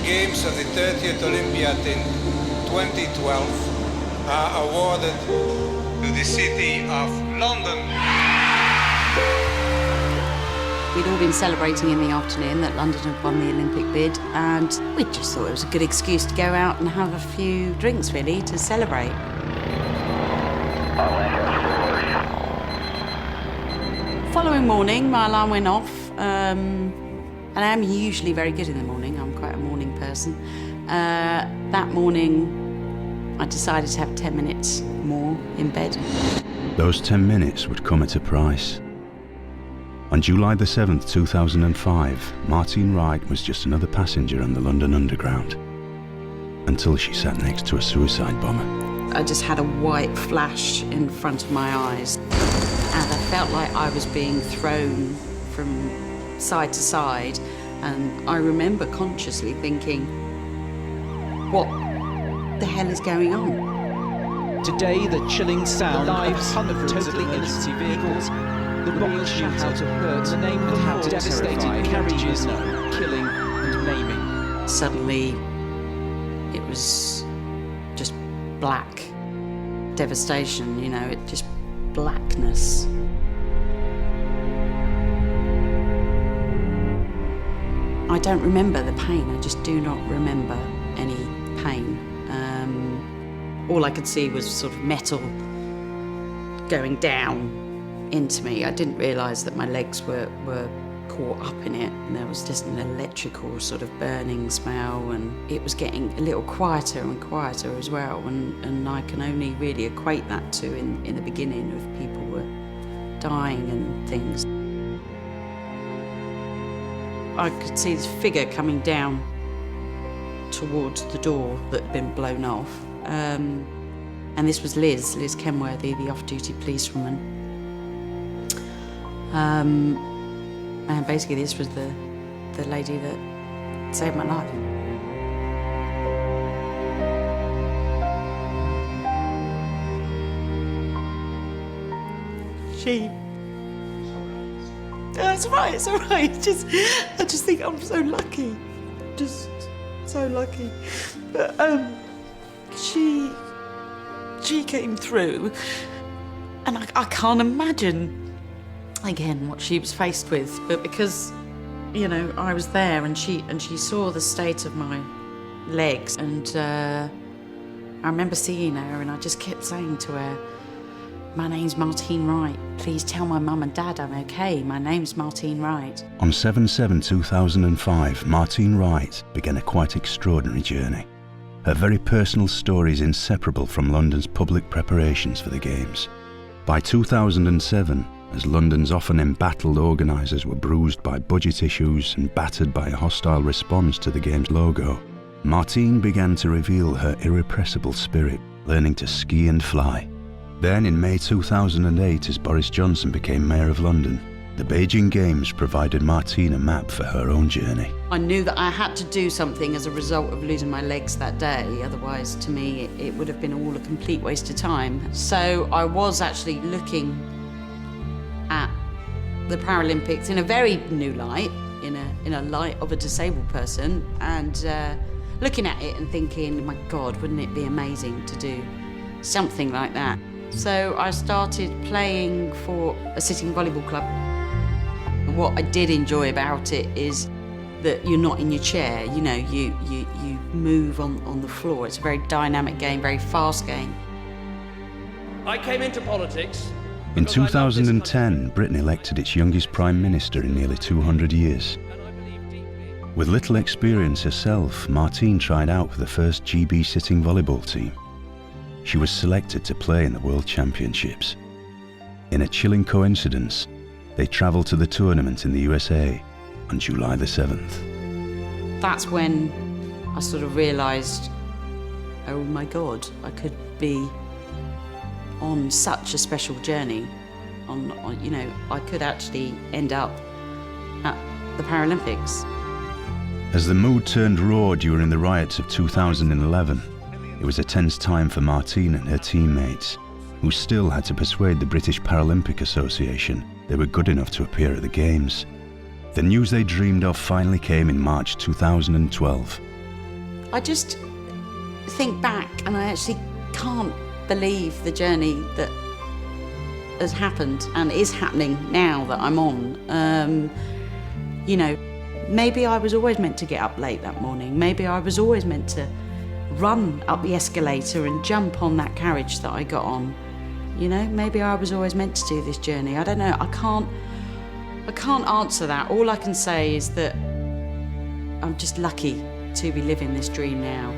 Games of the 30th Olympiad in 2012 are awarded to the city of London. We'd all been celebrating in the afternoon that London had won the Olympic bid, and we just thought it was a good excuse to go out and have a few drinks, really, to celebrate. Following morning, my alarm went off, and I am usually very good in the morning. I'm quite a morning person. That morning, I decided to have 10 minutes more in bed. Those 10 minutes would come at a price. On July the 7th, 2005, Martine Wright was just another passenger on the London Underground, until she sat next to a suicide bomber. I just had a white flash in front of my eyes, and I felt like I was being thrown from side to side, and I remember consciously thinking, what the hell is going on? Today, the chilling sound of hundreds of totally innocent vehicles, the rocket shooter, how to hurt, the name of how devastating carriages, killing and maiming. Suddenly, it was just black devastation, you know, it just blackness. I don't remember the pain, I just do not remember any pain. All I could see was sort of metal going down into me. I didn't realise that my legs were caught up in it, and there was just an electrical sort of burning smell, and it was getting a little quieter and quieter as well, and I can only really equate that to in the beginning of people were dying and things. I could see this figure coming down towards the door that had been blown off, and this was Liz Kenworthy, the off-duty policewoman. And basically this was the lady that saved my life. It's all right. I just think I'm so lucky. Just so lucky. But she came through, and I can't imagine again what she was faced with, but because, you know, I was there and she saw the state of my legs, and I remember seeing her, and I just kept saying to her, "My name's Martine Wright. Please tell my mum and dad I'm okay. My name's Martine Wright." On 7/7/2005, Martine Wright began a quite extraordinary journey. Her very personal story is inseparable from London's public preparations for the Games. By 2007, as London's often embattled organisers were bruised by budget issues and battered by a hostile response to the Games logo, Martine began to reveal her irrepressible spirit, learning to ski and fly. Then in May 2008, as Boris Johnson became Mayor of London, the Beijing Games provided Martine a map for her own journey. I knew that I had to do something as a result of losing my legs that day, otherwise to me it would have been all a complete waste of time. So I was actually looking at the Paralympics in a very new light, in a light of a disabled person, and looking at it and thinking, my God, wouldn't it be amazing to do something like that? So I started playing for a sitting volleyball club. And what I did enjoy about it is that you're not in your chair, you know, you move on the floor. It's a very dynamic game, very fast game. I came into politics. In 2010, Britain elected its youngest Prime Minister in nearly 200 years. With little experience herself, Martine tried out for the first GB sitting volleyball team. She was selected to play in the World Championships. In a chilling coincidence, they travelled to the tournament in the USA on July the 7th. That's when I sort of realised, oh my God, I could be on such a special journey. You know, I could actually end up at the Paralympics. As the mood turned raw during the riots of 2011, it was a tense time for Martine and her teammates, who still had to persuade the British Paralympic Association they were good enough to appear at the Games. The news they dreamed of finally came in March 2012. I just think back and I actually can't believe the journey that has happened and is happening now that I'm on. You know, maybe I was always meant to get up late that morning. Maybe I was always meant to run up the escalator and jump on that carriage that I got on. You know, maybe I was always meant to do this journey. I don't know. I can't answer that. All I can say is that I'm just lucky to be living this dream now.